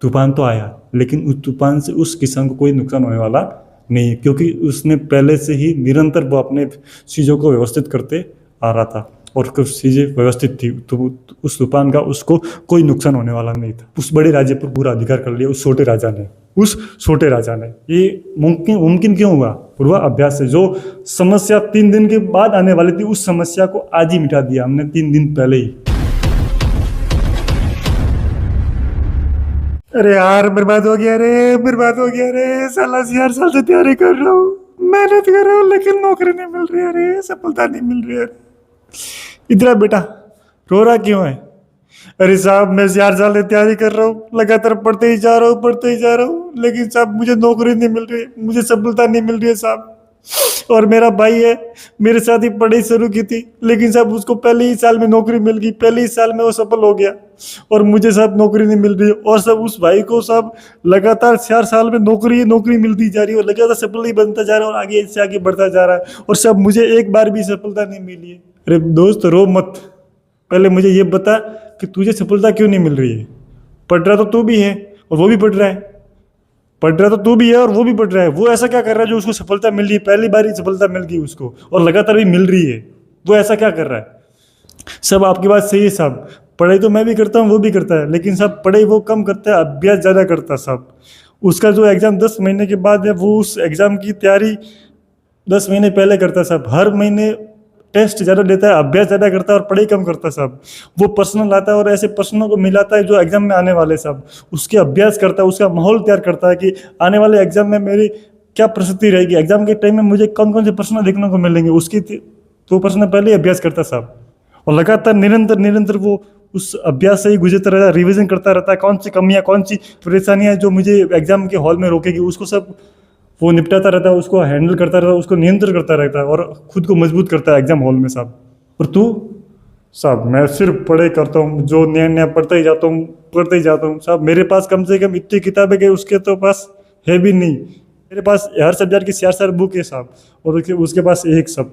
तूफान तो आया, लेकिन उस तूफान से उस किसान को कोई नुकसान होने वाला नहीं, क्योंकि उसने पहले से ही निरंतर वो अपने चीज़ों को व्यवस्थित करते आ रहा था और कुछ चीज़ें व्यवस्थित थी, तो उस तूफान का उसको कोई नुकसान होने वाला नहीं था। उस बड़े राज्य पर पूरा अधिकार कर लिया उस छोटे राजा ने। ये मुमकिन क्यों हुआ? पूर्वाभ्यास से। जो समस्या 3 दिन के बाद आने वाली थी, उस समस्या को आज ही मिटा दिया हमने 3 दिन पहले ही। अरे यार बर्बाद हो गया रे साला, 4 साल से तैयारी कर रहा हूँ, मेहनत कर रहा हूँ, लेकिन नौकरी नहीं मिल रही है रे, सफलता नहीं मिल रही है। इधर आ बेटा, रो रहा क्यों है? अरे साहब मैं 4 साल से तैयारी कर रहा हूँ, लगातार पढ़ते ही जा रहा हूँ, लेकिन साहब मुझे नौकरी नहीं मिल रही, मुझे सफलता नहीं मिल रही है साहब। और मेरा भाई है, मेरे साथ ही पढ़ाई शुरू की थी, लेकिन साहब उसको पहले ही साल में नौकरी मिल गई, पहले ही साल में वो सफल हो गया, और मुझे साहब नौकरी नहीं मिल रही है। और सब उस भाई को सब लगातार 4 साल में नौकरी मिलती जा रही है, और लगातार सफल ही बनता जा रहा है, और आगे से आगे बढ़ता जा रहा है, और सब मुझे एक बार भी सफलता नहीं मिली है। अरे दोस्त रो मत, पहले मुझे ये बता कि तुझे सफलता क्यों नहीं मिल रही है? पढ़ रहा तो तू भी है और वो भी पढ़ रहा है, और वो भी पढ़ रहा है। वो ऐसा क्या कर रहा है जो उसको सफलता मिल रही है? पहली बार ही सफलता मिल गई उसको, और लगातार भी मिल रही है। वो ऐसा क्या कर रहा है? सब आपकी बात सही है साहब, पढ़ाई तो मैं भी करता हूँ, वो भी करता है, लेकिन साहब पढ़ाई वो कम करता है, अभ्यास ज़्यादा करता है साहब। उसका जो एग्ज़ाम 10 महीने के बाद है, वो उस एग्ज़ाम की तैयारी 10 महीने पहले करता है साहब। हर महीने टेस्ट ज़्यादा देता है, अभ्यास ज़्यादा करता है, और पढ़ाई कम करता है साहब। वो प्रश्न लाता है और ऐसे प्रश्नों को मिलाता है जो एग्जाम में आने वाले साहब। उसके अभ्यास करता है, उसका माहौल तैयार करता है कि आने वाले एग्जाम में मेरी क्या परिस्थिति रहेगी, एग्जाम के टाइम में मुझे कौन कौन से प्रश्न देखने को मिलेंगे, उसकी वो प्रश्न पहले ही अभ्यास करता है साहब। और लगातार निरंतर वो उस अभ्यास से ही गुजरता रहता है, रिविजन करता रहता है, कौन सी कमियाँ, कौन सी परेशानियाँ जो मुझे एग्जाम के हॉल में रोकेगी, उसको सब वो निपटाता रहता है, उसको हैंडल करता रहता है, उसको नियंत्रण करता रहता है, और खुद को मजबूत करता है एग्जाम हॉल में साहब। और तू साहब, मैं सिर्फ पढ़ाई करता हूँ, जो नया पढ़ता ही जाता हूँ साहब। मेरे पास कम से कम इतनी किताबें कि उसके तो पास है भी नहीं। मेरे पास हर सब्जेक्ट की 4 बुक है साहब, और उसके पास एक सब,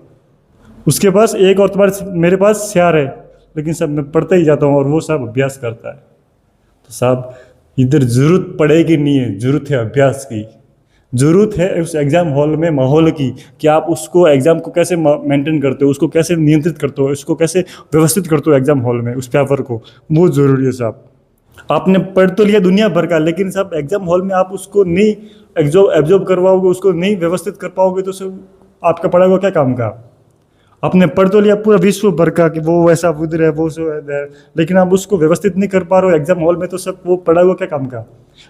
उसके पास एक, और तुम्हारे मेरे पास 4 है, लेकिन सब मैं पढ़ता ही जाता हूँ, और वो सब अभ्यास करता है। तो साहब इधर जरूरत पढ़ाई की नहीं है, जरूरत है अभ्यास की, जरूरत है उस एग्जाम हॉल में माहौल की, कि आप उसको एग्जाम को कैसे मेंटेन करते हो, उसको कैसे नियंत्रित करते हो, उसको कैसे व्यवस्थित करते हो एग्जाम हॉल में, उस पेपर को। वो जरूरी है साहब। आपने पढ़ तो लिया दुनिया भर का, लेकिन साहब एग्जाम हॉल में आप उसको नहीं एब्जॉर्ब करवाओगे, उसको नहीं व्यवस्थित कर पाओगे, तो सब आपका पढ़ा हुआ क्या काम का? आपने पढ़ तो लिया पूरा विश्व भर का कि वो वैसा उधर है, वो है, लेकिन आप उसको व्यवस्थित नहीं कर पा रहे हो एग्जाम हॉल में, तो सब वो पढ़ा हुआ क्या काम का?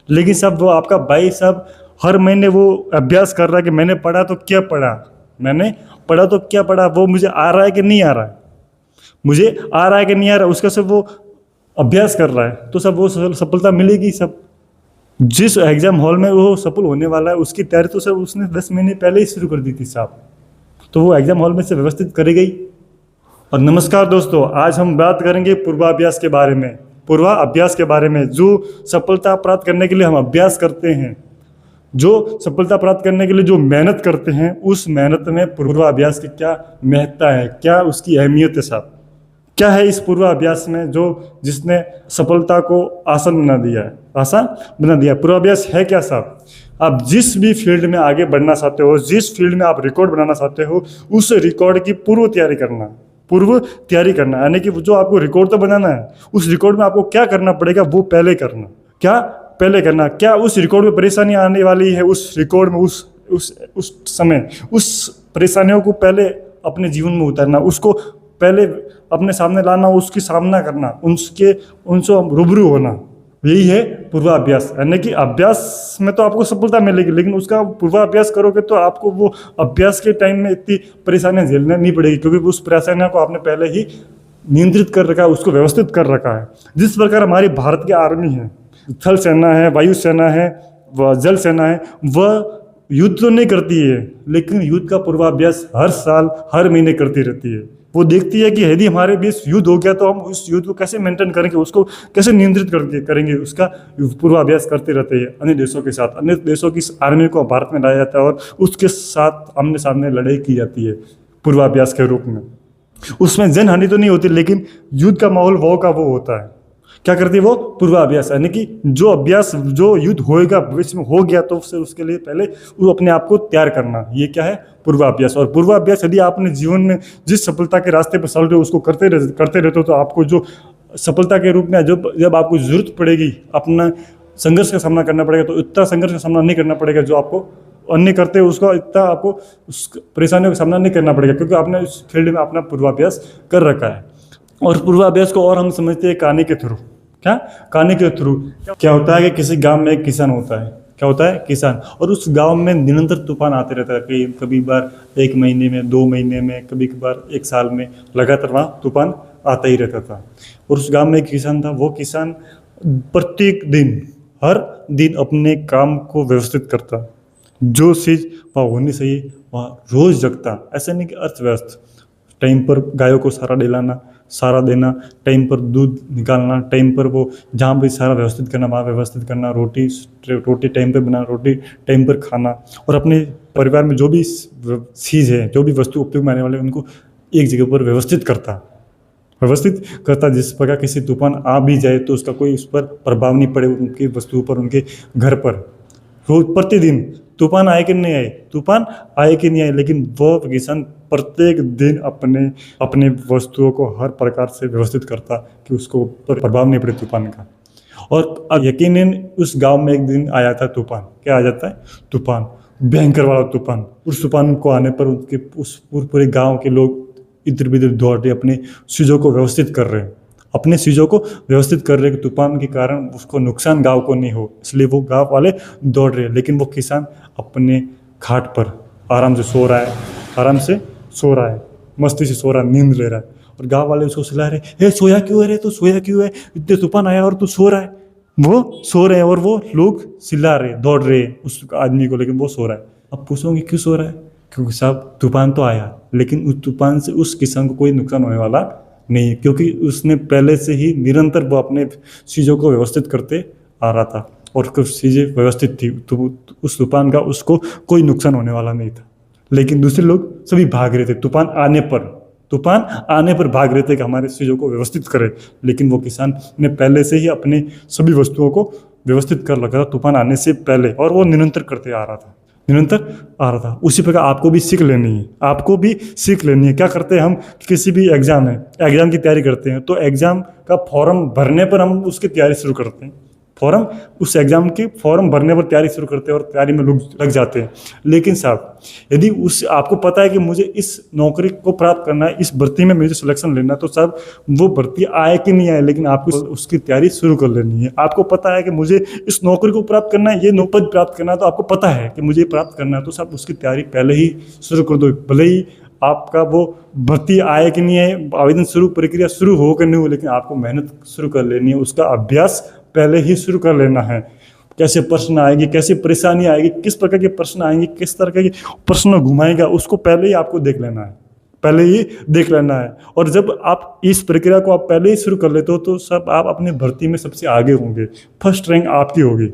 लेकिन साहब वो आपका भाई साहब हर महीने वो अभ्यास कर रहा है कि मैंने पढ़ा तो क्या पढ़ा, वो मुझे आ रहा है कि नहीं आ रहा है, उसका सब वो अभ्यास कर रहा है, तो सब वो सफलता मिलेगी सब। जिस एग्जाम हॉल में वो सफल होने वाला है, उसकी तैयारी तो सब उसने 10 महीने पहले ही शुरू कर दी थी साहब, तो वो एग्जाम हॉल में से व्यवस्थित करेगी। और नमस्कार दोस्तों, आज हम बात करेंगे पूर्वाभ्यास के बारे में। जो सफलता प्राप्त करने के लिए हम अभ्यास करते हैं, जो सफलता प्राप्त करने के लिए जो मेहनत करते हैं, उस मेहनत में पूर्वाभ्यास की क्या महत्ता है, क्या उसकी अहमियत है साहब? क्या है इस पूर्वाभ्यास में जिसने सफलता को आसान बना दिया? पूर्वाभ्यास है क्या साहब? आप जिस भी फील्ड में आगे बढ़ना चाहते हो, जिस फील्ड में आप रिकॉर्ड बनाना चाहते हो, उस रिकॉर्ड की पूर्व तैयारी करना, यानी कि जो आपको रिकॉर्ड तो बनाना है, उस रिकॉर्ड में आपको क्या करना पड़ेगा, वो पहले करना। क्या उस रिकॉर्ड में परेशानी आने वाली है, उस रिकॉर्ड में उस समय उस परेशानियों को पहले अपने जीवन में उतारना, उसको पहले अपने सामने लाना, उसकी सामना करना, उनसे रूबरू होना, यही है पूर्वाभ्यास। यानी कि अभ्यास में तो आपको सफलता मिलेगी, लेकिन उसका पूर्वाभ्यास करोगे तो आपको वो अभ्यास के टाइम में इतनी परेशानियां झेलना नहीं पड़ेगी, क्योंकि उस परेशानियों को आपने पहले ही नियंत्रित कर रखा है, उसको व्यवस्थित कर रखा है। जिस प्रकार हमारी भारत की आर्मी है, थल सेना है, वायु सेना है, वह जल सेना है, वह युद्ध तो नहीं करती है, लेकिन युद्ध का पूर्वाभ्यास हर साल हर महीने करती रहती है। वो देखती है कि यदि हमारे बीच युद्ध हो गया तो हम उस युद्ध को कैसे मेंटेन करेंगे, उसको कैसे नियंत्रित करेंगे, उसका पूर्वाभ्यास करते रहते हैं अन्य देशों के साथ। अन्य देशों की आर्मी को भारत में लाया जाता है और उसके साथ आमने सामने लड़ाई की जाती है पूर्वाभ्यास के रूप में। उसमें जनहानि तो नहीं होती, लेकिन युद्ध का माहौल वो का वो होता है, क्या करती है वो? पूर्वाभ्यास, यानी कि जो अभ्यास, जो युद्ध होएगा भविष्य में हो गया तो उसके लिए पहले वो अपने आप को तैयार करना, ये क्या है? पूर्वाभ्यास। और पूर्वाभ्यास यदि आपने जीवन में जिस सफलता के रास्ते पर चल रहे हो उसको करते रहते हो तो आपको जो सफलता के रूप में जब आपको जरूरत पड़ेगी, अपना संघर्ष का सामना करना पड़ेगा, तो इतना संघर्ष का सामना नहीं करना पड़ेगा जो आपको अन्य करते हैं, उसका इतना आपको उस परेशानियों का सामना नहीं करना पड़ेगा, क्योंकि आपने उस फील्ड में अपना पूर्वाभ्यास कर रखा है। और पूर्वाभ्यास को और हम समझते हैं कहानी के थ्रू। क्या? कहानी के थ्रू क्या होता है कि किसी गांव में एक किसान होता है। क्या होता है? किसान। और उस गांव में निरंतर तूफान आते रहता है, कभी बार 1 महीने में, 2 महीने में, कभी कभार 1 साल में, लगातार वहाँ तूफान आता ही रहता था। और उस गांव में एक किसान था। वो किसान प्रत्येक दिन, हर दिन अपने काम को व्यवस्थित करता, जो चीज़ वहाँ होनी चाहिए वहाँ रोज जगता। ऐसा नहीं कि अर्थव्यवस्था, टाइम पर गायों को सारा देना, टाइम पर दूध निकालना, टाइम पर वो जहाँ भी सारा व्यवस्थित करना वहाँ व्यवस्थित करना, रोटी टाइम पर बनाना, रोटी टाइम पर खाना, और अपने परिवार में जो भी चीज़ है, जो भी वस्तु उपयोग में आने वाले उनको एक जगह पर व्यवस्थित करता, जिस प्रकार किसी तूफान आ भी जाए तो उसका कोई उस पर प्रभाव नहीं पड़े, उनकी वस्तुओं पर, उनके घर पर। रोज प्रतिदिन तूफान आए कि नहीं आए, लेकिन वो किसान प्रत्येक दिन अपने वस्तुओं को हर प्रकार से व्यवस्थित करता कि उसको पर प्रभाव नहीं पड़े तूफान का। और अब यकीनन उस गांव में एक दिन आया था तूफान। क्या आ जाता है? तूफान, भयंकर वाला तूफान। उस तूफान को आने पर उनके उस पूरे गाँव के लोग इधर उधर दौड़ रहे, अपने चीज़ों को व्यवस्थित कर रहे हैं, कि तूफान के कारण उसको नुकसान गांव को नहीं हो, इसलिए वो गांव वाले दौड़ रहे हैं। लेकिन वो किसान अपने खाट पर आराम से सो रहा है, मस्ती से सो रहा है, नींद ले रहा है। और गांव वाले उसको सुला रहे, हे सोया क्यों है, तो सोया क्यों है, इतने तूफान आया और तू सो रहा है। वो सो रहे हैं और वो लोग चिल्ला रहे, दौड़ रहे उस आदमी को, लेकिन वो सो रहा है। अब पूछोगे क्यों सो रहा है? क्योंकि साहब तूफान तो आया, लेकिन उस तूफान से उस किसान को कोई नुकसान होने वाला नहीं, क्योंकि उसने पहले से ही निरंतर वो अपने चीज़ों को व्यवस्थित करते आ रहा था और कुछ चीज़ें व्यवस्थित थी, तो उस तूफान का उसको कोई नुकसान होने वाला नहीं था। लेकिन दूसरे लोग सभी भाग रहे थे तूफान आने पर भाग रहे थे कि हमारे चीज़ों को व्यवस्थित करें, लेकिन वो किसान ने पहले से ही अपने सभी वस्तुओं को व्यवस्थित कर रखा था तूफान आने से पहले, और वो निरंतर करते आ रहा था। उसी प्रकार आपको भी सीख लेनी है। क्या करते हैं हम? किसी भी एग्जाम की तैयारी करते हैं, तो एग्जाम का फॉर्म भरने पर हम उसकी तैयारी शुरू करते हैं। उस एग्जाम के फॉर्म भरने पर तैयारी शुरू करते हैं और तैयारी में लोग लग जाते हैं। लेकिन साहब यदि आपको पता है कि मुझे इस नौकरी को प्राप्त करना है, इस भर्ती में मुझे सिलेक्शन लेना है, तो साहब वो भर्ती आए कि नहीं आए, लेकिन आपको उसकी तैयारी शुरू कर लेनी है। आपको पता है कि मुझे इस नौकरी को प्राप्त करना है, ये नौपद प्राप्त करना है, तो आपको पता है कि मुझे प्राप्त करना है, तो साहब उसकी तैयारी पहले ही शुरू कर दो। भले ही आपका वो भर्ती आए कि नहीं आए, आवेदन प्रक्रिया शुरू हो कि नहीं हो, लेकिन आपको मेहनत शुरू कर लेनी है, उसका अभ्यास पहले ही शुरू कर लेना है। कैसे प्रश्न आएंगे, कैसे परेशानी आएगी, किस प्रकार के प्रश्न आएंगे, किस तरह के प्रश्न घुमाएगा, उसको पहले ही आपको देख लेना है। और जब आप इस प्रक्रिया को आप पहले ही शुरू कर लेते हो तो सब आप अपने भर्ती में सबसे आगे होंगे, फर्स्ट रैंक आपकी होगी।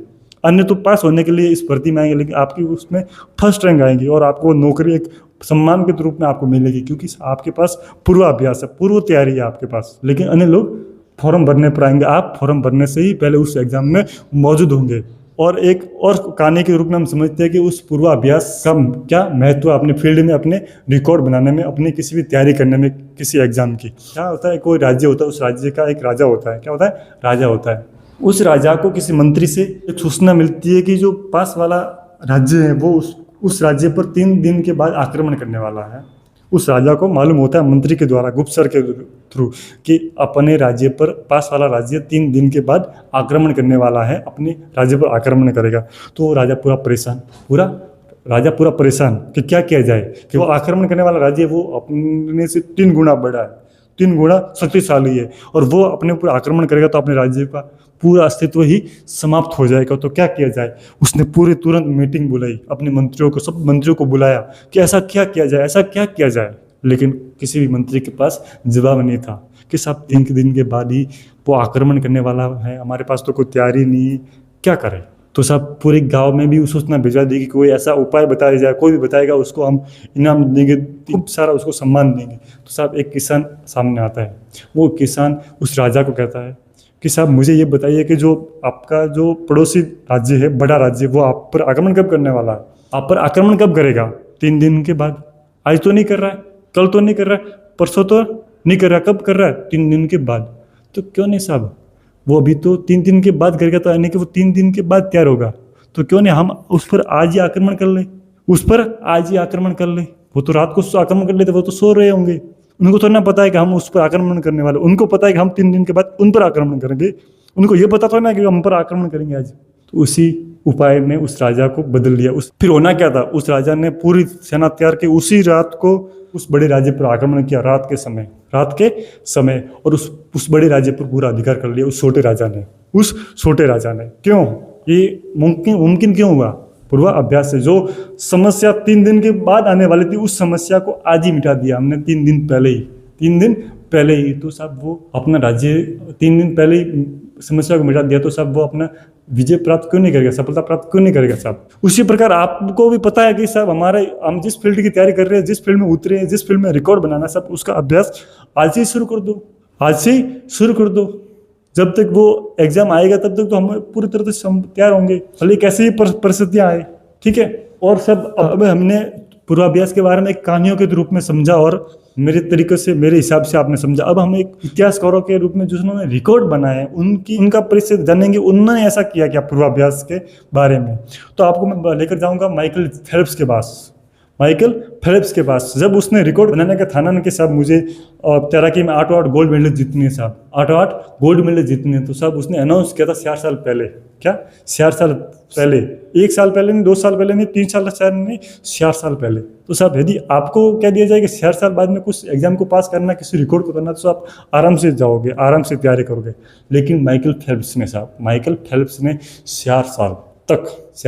अन्य तो पास होने के लिए इस भर्ती में आएंगे, लेकिन आपकी उसमें फर्स्ट रैंक आएंगी और आपको नौकरी एक सम्मान के रूप में आपको मिलेगी, क्योंकि आपके पास पूर्वाभ्यास है, पूर्व तैयारी है आपके पास। लेकिन अन्य लोग फॉर्म भरने पर आएंगे, आप फॉर्म भरने से ही पहले उस एग्जाम में मौजूद होंगे। और एक और कहानी के रूप में हम समझते हैं कि उस पूर्वाभ्यास का क्या महत्व अपने फील्ड में, अपने रिकॉर्ड बनाने में, अपनी किसी भी तैयारी करने में, किसी एग्जाम की। क्या होता है, कोई राज्य होता है, उस राज्य का एक राजा होता है। क्या होता है? राजा होता है। उस राजा को किसी मंत्री से एक सूचना मिलती है कि जो पास वाला राज्य है वो उस राज्य पर 3 दिन के बाद आक्रमण करने वाला है। उस राजा को मालूम होता है मंत्री के द्वारा, गुप्तचर के थ्रू, कि अपने राज्य पर पास वाला राज्य 3 दिन के बाद आक्रमण करने वाला है, अपने राज्य पर आक्रमण करेगा। तो राजा पूरा परेशान कि क्या किया जाए, कि वो आक्रमण करने वाला राज्य वो अपने से 3 गुना बड़ा है, 3 गुना शक्तिशाली है, और वो अपने ऊपर आक्रमण करेगा तो अपने राज्य का पूरा अस्तित्व ही समाप्त हो जाएगा। तो क्या किया जाए? उसने तुरंत मीटिंग बुलाई, अपने मंत्रियों को, सब मंत्रियों को बुलाया कि ऐसा क्या किया जाए। लेकिन किसी भी मंत्री के पास जवाब नहीं था कि साहब 3 दिन के बाद ही वो आक्रमण करने वाला है, हमारे पास तो कोई तैयारी नहीं है, क्या करें? तो साहब पूरे गांव में भी सूचना भिजवा दी कि कोई ऐसा उपाय बताया जाए, कोई भी बताएगा उसको हम इनाम देंगे, खूब सारा उसको सम्मान देंगे। तो साहब एक किसान सामने आता है। वो किसान उस राजा को कहता है कि साहब मुझे ये बताइए कि जो आपका जो पड़ोसी राज्य है, बड़ा राज्य, वो आप पर आक्रमण कब करने वाला है, आप पर आक्रमण कब करेगा? 3 दिन के बाद। आज तो नहीं कर रहा है, कल तो नहीं कर रहा है, परसों तो नहीं कर रहा, कब कर रहा है? 3 दिन के बाद। तो क्यों नहीं साहब, वो अभी तो 3 दिन के बाद करेगा, तो यानी कि वो 3 दिन के बाद तैयार होगा, तो क्यों नहीं हम उस पर आज ही आक्रमण कर ले, उस पर आज ही आक्रमण कर ले। वो तो रात को आक्रमण कर लेते, वो तो सो रहे होंगे, उनको तो ना पता है कि हम उस पर आक्रमण करने वाले, उनको पता है कि हम 3 दिन के बाद उन पर आक्रमण करेंगे, उनको ये पता तो ना कि हम पर आक्रमण करेंगे आज। तो उसी उपाय में उस राजा को बदल दिया। फिर होना क्या था, उस राजा ने पूरी सेना तैयार की, उसी रात को उस बड़े राज्य पर आक्रमण किया, रात के समय, और उस बड़े राज्य पर पूरा अधिकार कर लिया उस छोटे राजा ने। क्यों ये मुमकिन क्यों हुआ? पूर्वाभ्यास से। जो समस्या 3 दिन के बाद आने वाली थी, उस समस्या को आज ही मिटा दिया हमने 3 दिन पहले ही। तो साहब वो अपना राज्य 3 दिन पहले ही समस्या को मिटा दिया, तो साहब वो अपना विजय प्राप्त क्यों नहीं करेगा, सफलता प्राप्त क्यों नहीं करेगा साहब? उसी प्रकार आपको भी पता है कि साहब हम जिस फील्ड की तैयारी कर रहे हैं, जिस फील्ड में उतरे हैं, जिस फील्ड में रिकॉर्ड बनाना, सब उसका अभ्यास आज से ही शुरू कर दो। जब तक वो एग्जाम आएगा तब तक तो हम पूरी तरह से तैयार होंगे, भले कैसे ही परिस्थितियां आए, ठीक है। और सब अब हमने पूर्वाभ्यास के बारे में एक कहानियों के रूप में समझा, और मेरे तरीके से, मेरे हिसाब से आपने समझा। अब हम एक इतिहासकारों के रूप में जिन्होंने रिकॉर्ड बनाए उनका परिचय जानेंगे, उन्होंने ऐसा किया क्या पूर्वाभ्यास के बारे में। तो आपको मैं लेकर जाऊंगा माइकल फेल्प्स के पास। जब उसने रिकॉर्ड बनाने का था ना कि साहब मुझे तैराकी में 8 गोल्ड मेडल जीतने हैं साहब, 8 गोल्ड मेडल जीतने हैं, तो साहब उसने अनाउंस किया था 4 साल पहले। क्या 4 साल पहले? 1 साल पहले नहीं, 2 साल पहले नहीं, 3 साल शायद नहीं, 4 साल पहले। तो साहब यदि आपको कह दिया जाए कि 4 साल बाद में कुछ एग्जाम को पास करना, किसी रिकॉर्ड को करना, तो आप आराम से जाओगे, आराम से तैयारी करोगे। लेकिन माइकल फेल्प्स ने 4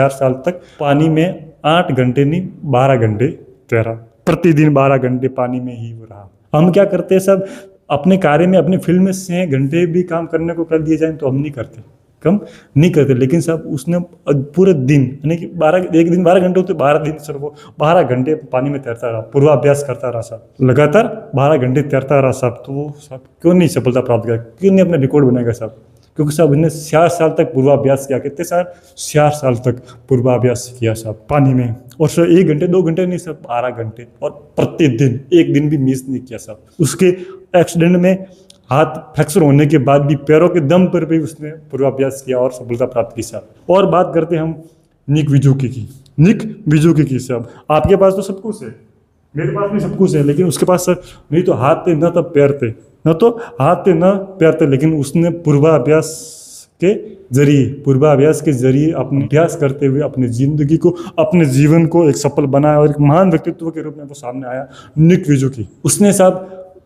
साल तक पानी में 8 घंटे नहीं 12 घंटे तैरा, प्रतिदिन 12 घंटे पानी में ही वो रहा। हम क्या करते हैं सब, अपने कार्य में, अपने फील्ड में 6 घंटे भी काम करने को कर दिए जाए तो हम कम नहीं करते। लेकिन साहब उसने पूरे दिन, यानी कि 1 दिन 12 घंटे होते, 12 दिन सर वो 12 घंटे पानी में तैरता रहा, पूर्वाभ्यास करता रहा साहब, लगातार 12 घंटे तैरता रहा साहब। तो वो साहब क्यों नहीं सफलता प्राप्त किया, क्यों नहीं अपना रिकॉर्ड बनाएगा साहब? क्योंकि साहब उसने 4 साल तक पूर्वाभ्यास किया। कितने साल? 4 साल तक पूर्वाभ्यास किया साहब पानी में। और सर 1 घंटे 2 घंटे नहीं साहब, 12 घंटे, और प्रतिदिन 1 दिन भी मिस नहीं किया साहब। उसके एक्सीडेंट में हाथ फ्रैक्चर होने के बाद भी, पैरों के दम पर भी उसने पूर्वाभ्यास किया और सफलता प्राप्त की साहब। और बात करते हम निक विजूकी की साहब। आपके पास तो सब कुछ है, मेरे पास भी सब कुछ है, लेकिन उसके पास सर नहीं तो हाथ थे न तो पैर थे, लेकिन उसने पूर्वाभ्यास के जरिए अपने अभ्यास करते हुए अपनी जिंदगी को, अपने जीवन को एक सफल बनाया, और एक महान व्यक्तित्व के रूप में वो सामने आया, निक विजूकी। उसने साहब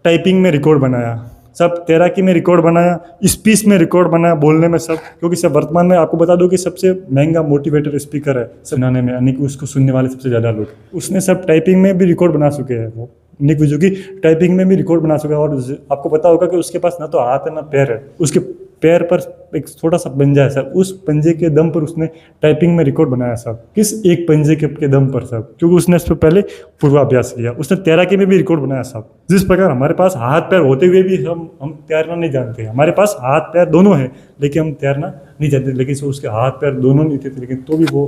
टाइपिंग में रिकॉर्ड बनाया, सब तैराकी में रिकॉर्ड बनाया, स्पीच में रिकॉर्ड बनाया, बोलने में सब। क्योंकि सब वर्तमान में आपको बता दो कि सबसे महंगा मोटिवेटर स्पीकर है सुनाने में, यानी कि उसको सुनने वाले सबसे ज़्यादा लोग। उसने सब टाइपिंग में भी रिकॉर्ड बना चुके हैं, वो निक विजूकी टाइपिंग में भी रिकॉर्ड बना चुका है। और आपको पता होगा कि उसके पास ना तो हाथ है ना पैर है, उसके पैर पर एक छोटा सा पंजा है साहब, उस पंजे के दम पर उसने टाइपिंग में रिकॉर्ड बनाया साहब। किस एक पंजे के दम पर साहब, क्योंकि उसने इस पर पहले पूर्वाभ्यास किया। उसने तैराकी में भी रिकॉर्ड बनाया साहब। जिस प्रकार हमारे पास हाथ पैर होते हुए भी हम तैरना नहीं जानते, हमारे पास हाथ पैर दोनों है लेकिन हम तैरना नहीं जानते, लेकिन उसके हाथ पैर दोनों नहीं थे, लेकिन तो भी वो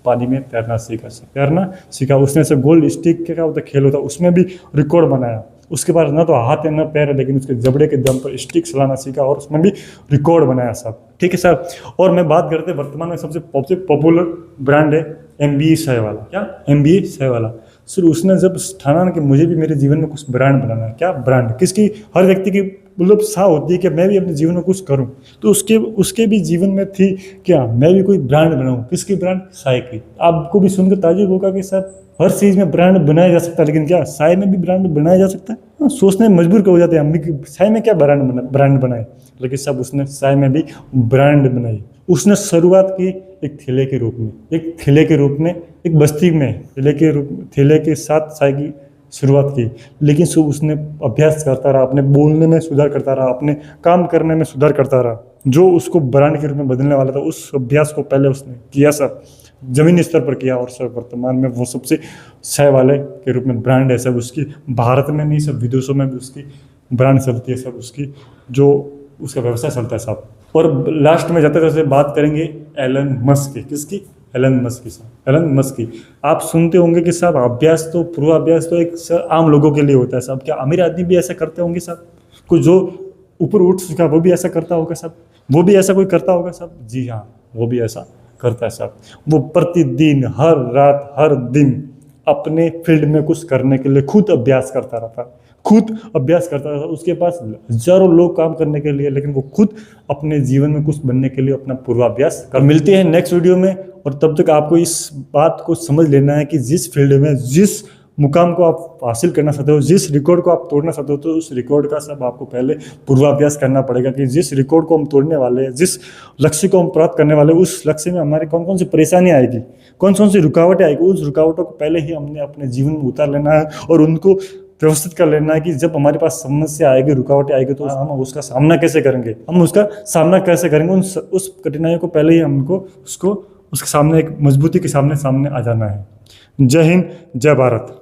पानी में तैरना सीखा। उसने से गोल्ड स्टिक क्या होता खेल होता, उसमें भी रिकॉर्ड बनाया। उसके पास ना तो हाथ है ना पैर है, लेकिन उसके जबड़े के दम पर स्टिक चलाना सीखा और उसमें भी रिकॉर्ड बनाया साहब। ठीक है साहब। और मैं बात करते वर्तमान में सबसे पॉपुलर ब्रांड है MBE चाय वाला। क्या MBE चाय वाला? सर उसने जब ठाना कि मुझे भी मेरे जीवन में कुछ ब्रांड बनाना है। क्या ब्रांड? किसकी? हर व्यक्ति की मतलब सा होती है कि मैं भी अपने जीवन में कुछ करूं, तो उसके भी जीवन में थी क्या मैं भी कोई ब्रांड बनाऊं। किसकी ब्रांड? चाय की। आपको भी सुनकर ताज्जुब होगा कि सर हर चीज़ में ब्रांड बनाया जा सकता है, लेकिन क्या चाय में भी ब्रांड बनाया जा सकता है? सोचने में मजबूर हो जाते हैं हम भी कि चाय में क्या ब्रांड बनाए, लेकिन सब उसने चाय में भी ब्रांड बनाई। उसने शुरुआत की एक ठेले के रूप में, एक बस्ती में ठेले के साथ चाय की शुरुआत की। लेकिन सब उसने अभ्यास करता रहा, अपने बोलने में सुधार करता रहा, अपने काम करने में सुधार करता रहा। जो उसको ब्रांड के रूप में बदलने वाला था, उस अभ्यास को पहले उसने किया, सब जमीनी स्तर पर किया। और सब वर्तमान में वो सबसे चाय वाले के रूप में ब्रांड है। सब उसकी भारत में नहीं, सब विदेशों में भी उसकी ब्रांड चलती है, सब उसकी जो उसका व्यवसाय चलता है सब। और लास्ट में जाते जाते बात करेंगे एलन मस्क की। किसकी? एलन मस्क की साहब, एलन मस्क की। आप सुनते होंगे कि साहब अभ्यास तो पूर्वाभ्यास तो एक आम लोगों के लिए होता है साहब। क्या अमीर आदमी भी ऐसा करते होंगे साहब? कोई जो ऊपर उठ चुका वो भी ऐसा करता होगा साहब? वो भी ऐसा कोई करता होगा साहब? जी हाँ, वो भी ऐसा करता है साहब। वो प्रतिदिन हर रात हर दिन अपने फील्ड में कुछ करने के लिए खुद अभ्यास करता रहता, खुद अभ्यास करता रहता। उसके पास हजारों लोग काम करने के लिए, लेकिन वो खुद अपने जीवन में कुछ बनने के लिए अपना पूर्वाभ्यास कर। मिलते हैं नेक्स्ट वीडियो में, और तब तक आपको इस बात को समझ लेना है कि जिस फील्ड में जिस मुकाम को आप हासिल करना चाहते हो, जिस रिकॉर्ड को आप तोड़ना चाहते हो, तो उस रिकॉर्ड का सब आपको पहले पूर्वाभ्यास करना पड़ेगा कि जिस रिकॉर्ड को हम तोड़ने वाले हैं, जिस लक्ष्य को हम प्राप्त करने वाले हैं, उस लक्ष्य में हमारी कौन कौन सी परेशानी आएगी, कौन कौन सी रुकावटें आएगी, उस रुकावटों को पहले ही हमने अपने जीवन में उतार लेना है और उनको व्यवस्थित कर लेना है कि जब हमारे पास समस्या आएगी, रुकावटें आएगी, तो हम उसका सामना कैसे करेंगे, हम उसका सामना कैसे करेंगे। उस कठिनाइयों को पहले ही हमको उसके सामने एक मजबूती के सामने आ जाना है। जय हिंद, जय भारत।